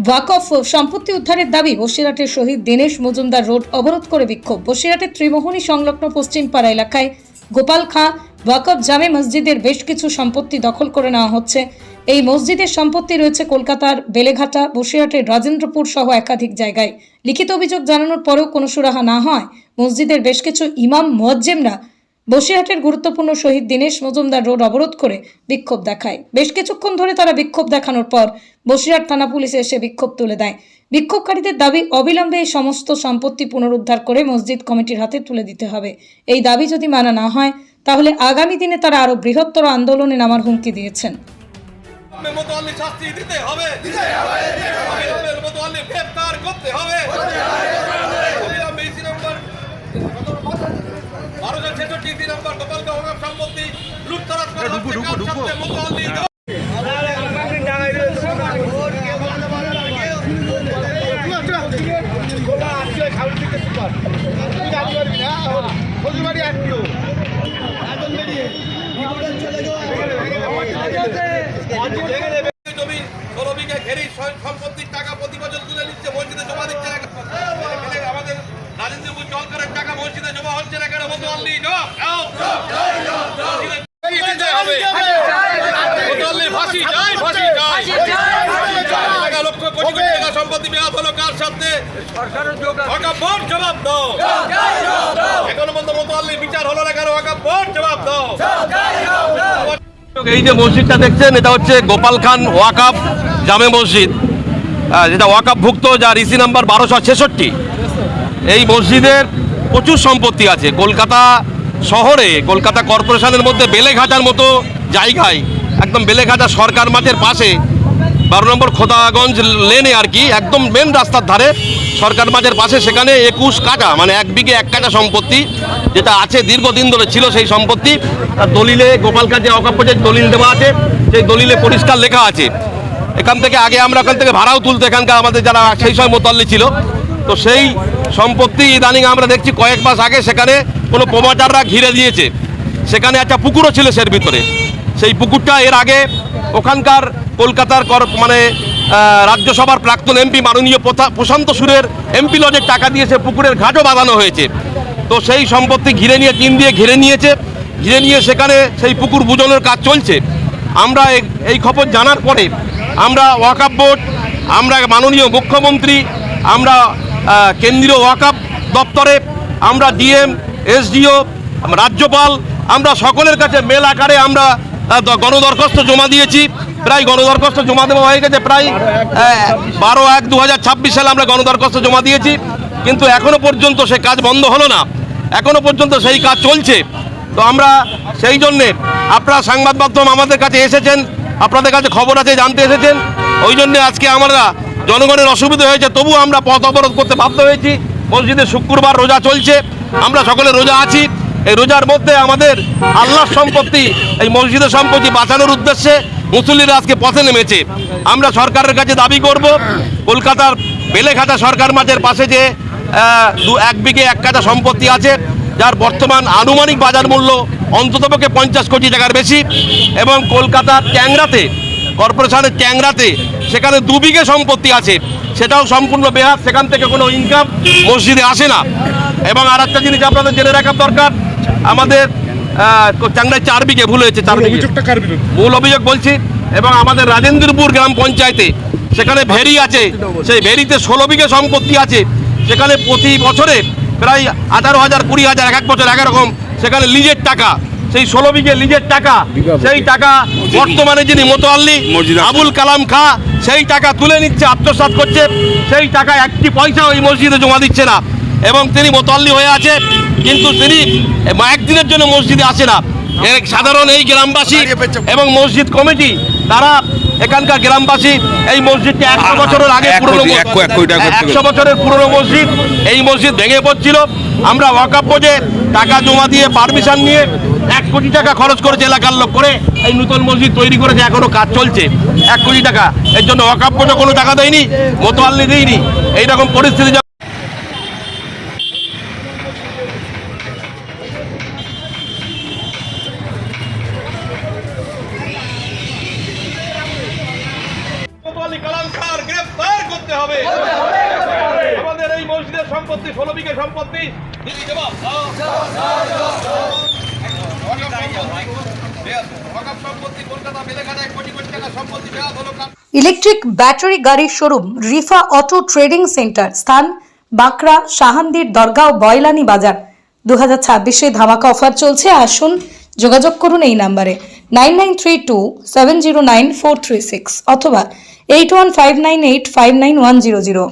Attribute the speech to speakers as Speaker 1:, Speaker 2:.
Speaker 1: ওয়াকফ সম্পত্তি উদ্ধারের দাবি। বসিরহাটের শহীদ দীনেশ মজুমদার রোড অবরোধ করে বিক্ষোভ। বসিরহাটের ত্রিমোহনী সংলগ্ন পশ্চিমপাড়া এলাকায় গোপাল খাঁ ওয়াকফ জামে মসজিদের বেশ কিছু সম্পত্তি দখল করে নেওয়া হচ্ছে। এই মসজিদের সম্পত্তি রয়েছে কলকাতার বেলেঘাটা, বসিরহাটের রাজেন্দ্রপুর সহ একাধিক জায়গায়। লিখিত অভিযোগ জানানোর পরেও কোনো সুরাহা না হয় মসজিদের বেশ কিছু ইমাম মুয়াজ্জিমরা বসিরহাটের গুরুত্বপূর্ণ শহীদ দীনেশ মজুমদার রোড অবরোধ করে বিক্ষোভ দেখায়। বেশ কিছুক্ষণ ধরে তারা বিক্ষোভ দেখানোর পর বসিরহাট থানা পুলিশ এসে বিক্ষোভ তুলে দেয়। বিক্ষোভকারীদের দাবি, অবিলম্বে এই সমস্ত সম্পত্তি পুনরুদ্ধার করে মসজিদ কমিটির হাতে তুলে দিতে হবে। এই দাবি যদি মানা না হয় তাহলে আগামী দিনে তারা আরো বৃহত্তর আন্দোলনে নামার হুমকি দিয়েছেন।
Speaker 2: সম্পত্তির টাকা প্রতি বছর তুলে নিচ্ছে, মসজিদে জমা দিচ্ছে না। আমাদের রাজেন্দ্রপুর জলকরের টাকা মসজিদে জমা হচ্ছে না কেন? মোতাল্লি লক্ষ কোটি কোটি টাকা সম্পত্তি মেয়াদ হলো কার সাথে? ওয়াকফ বোর্ড জবাব দাও। এখনো পর্যন্ত মোতাল্লি বিচার হলো না কেন? ওয়াকফ বোর্ড জবাব দাও।
Speaker 3: এই যে মসজিদটা দেখছেন, এটা হচ্ছে গোপাল খান ওয়াকফ জামে মসজিদ, যেটা ওয়াকফভুক্ত, যার ইসি নাম্বার 1266। এই মসজিদের প্রচুর সম্পত্তি আছে কলকাতা শহরে, কলকাতা কর্পোরেশনের মধ্যে বেলেঘাটার মতো জায়গায়, একদম বেলেঘাটা সরকার মাঠের পাশে 12 নম্বর খোদাগঞ্জ লেনে আর কি, একদম মেন রাস্তার ধারে সরকার মাঠের পাশে। সেখানে 21 কাঠা মানে 1 বিঘে 1 কাঠা সম্পত্তি যেটা আছে, দীর্ঘদিন ধরে ছিল সেই সম্পত্তি। তার দলিলে গোপাল খান যে ওয়াকফ বোর্ডের দলিল দেওয়া আছে, সেই দলিলে পরিষ্কার লেখা আছে। এখান থেকে আগে আমরা এখান থেকে ভাড়াও তুলতো এখানকার আমাদের যারা সেই সময় মোতাল্লি ছিল। তো সেই সম্পত্তি ইদানিং আমরা দেখছি কয়েক মাস আগে সেখানে কোনো প্রমোটাররা ঘিরে দিয়েছে। সেখানে একটা পুকুরও ছিল সের ভিতরে। সেই পুকুরটা এর আগে ওখানকার কলকাতার মানে রাজ্যসভার প্রাক্তন এমপি মাননীয় প্রশান্ত সুরের এমপি লজের টাকা দিয়ে সে পুকুরের ঘাটও বাঁধানো হয়েছে। তো সেই সম্পত্তি ঘিরে নিয়ে, টিন দিয়ে ঘিরে নিয়েছে, ঘিরে নিয়ে সেখানে সেই পুকুর বুঝানোর কাজ চলছে। আমরা এই খবর জানার পরে আমরা ওয়াকফ বোর্ড, আমরা মাননীয় মুখ্যমন্ত্রী, আমরা কেন্দ্রীয় ওয়াকফ দপ্তরে, আমরা ডিএম, এসডিও, রাজ্যপাল, আমরা সকলের কাছে মেল আকারে আমরা গণদরখাস্ত জমা দিয়েছি। প্রায় গণদরখাস্ত জমা দেওয়া হয়ে গেছে, প্রায় 12/1/2026 সালে আমরা গণদরখাস্ত জমা দিয়েছি। কিন্তু এখনো পর্যন্ত সে কাজ বন্ধ হলো না, এখনো পর্যন্ত সেই কাজ চলছে। তো আমরা সেই জন্যে, আপনারা সংবাদ মাধ্যম আমাদের কাছে এসেছেন, আপনাদের কাছে খবর আছে, জানতে এসেছেন, ওই জন্যে আজকে আমরা জনগণের অসুবিধা হয়েছে, তবু আমরা পথ অবরোধ করতে বাধ্য হয়েছি। মসজিদে শুক্রবার রোজা চলছে, আমরা সকলে রোজা আছি। এই রোজার মধ্যে আমাদের আল্লাহর সম্পত্তি, এই মসজিদের সম্পত্তি বাঁচানোর উদ্দেশ্যে মুসল্লিরা আজকে পথে নেমেছে। আমরা সরকারের কাছে দাবি করব, কলকাতার বেলেঘাটা সরকার মাঠের পাশে যে 1 বিঘে 1 কাঠা সম্পত্তি আছে, যার বর্তমান আনুমানিক বাজার মূল্য অন্ততপক্ষে 50 কোটি টাকার বেশি, এবং কলকাতার ট্যাংরাতে, কর্পোরেশনের ট্যাংরাতে সেখানে 2 বিঘে সম্পত্তি আছে, সেটাও সম্পূর্ণ বেহাত, সেখান থেকে কোনো ইনকাম মসজিদে আসে না। এবং আর একটা জিনিস আপনাদের জেনে রাখার দরকার, আমাদের ট্যাংরায় 4 বিঘে, ভুল হয়েছে 4 বিঘে, মূল অভিযোগ বলছি। এবং আমাদের রাজেন্দ্রপুর গ্রাম পঞ্চায়েতে সেখানে ভেরি আছে, সেই ভেরিতে 16 বিঘে সম্পত্তি আছে। সেখানে প্রতি বছরে প্রায় 18,000, 20,000 এক বছর একরকম সেখানে লিজের টাকা, সেই 16 বিঘে লিজের টাকা, সেই টাকা বর্তমানে যিনি মোতাল্লি আবুল কালাম খাঁ, সেই টাকা তুলে নিচ্ছে, আত্মসাৎ করছে। সেই টাকা 1টি পয়সা ওই মসজিদে জমা দিচ্ছে না, এবং তিনি মোতাল্লি হয়ে আছে, কিন্তু তিনি একদিনের জন্য মসজিদে আসে না। সাধারণ এই গ্রামবাসী এবং মসজিদ কমিটি, তারা এখানকার গ্রামবাসী, এই মসজিদটি 100 বছরের আগে পুরনো, 100 বছরের পুরনো মসজিদ, এই মসজিদ ভেঙে পড়ছিল। আমরা ওয়াকফ বোর্ডে টাকা জমা দিয়ে পারমিশন নিয়ে 1 কোটি টাকা খরচ করেছে এলাকার লোক করে, এই নতুন মসজিদ তৈরি করেছে, এখনো কাজ চলছে। 1 কোটি টাকা, এর জন্য ওয়াকফ বোর্ডে কোনো টাকা দেয়নি, মোতাল্লি দেয়নি। এইরকম পরিস্থিতি
Speaker 2: কালাম খান গ্রেফতার হবে আমাদের এই মসজিদের সম্পত্তি 16 বিঘা সম্পত্তি দিদি জবাব দাও। ওয়াকফ সম্পত্তি কলকাতা বেলেঘাটায় কোটি কোটি টাকা সম্পত্তি বেয়াদ হলো।
Speaker 1: ইলেকট্রিক ব্যাটারি গাড়ির showroom Rifa auto trading centre, স্থান বাঁকড়া, শাহান্দির দরগাঁও, বয়লানি বাজার। 2026-এ ধামাকা অফার চলছে, আসুন যোগাযোগ করুন এই নাম্বারে 9932709436 অথবা 8159859100।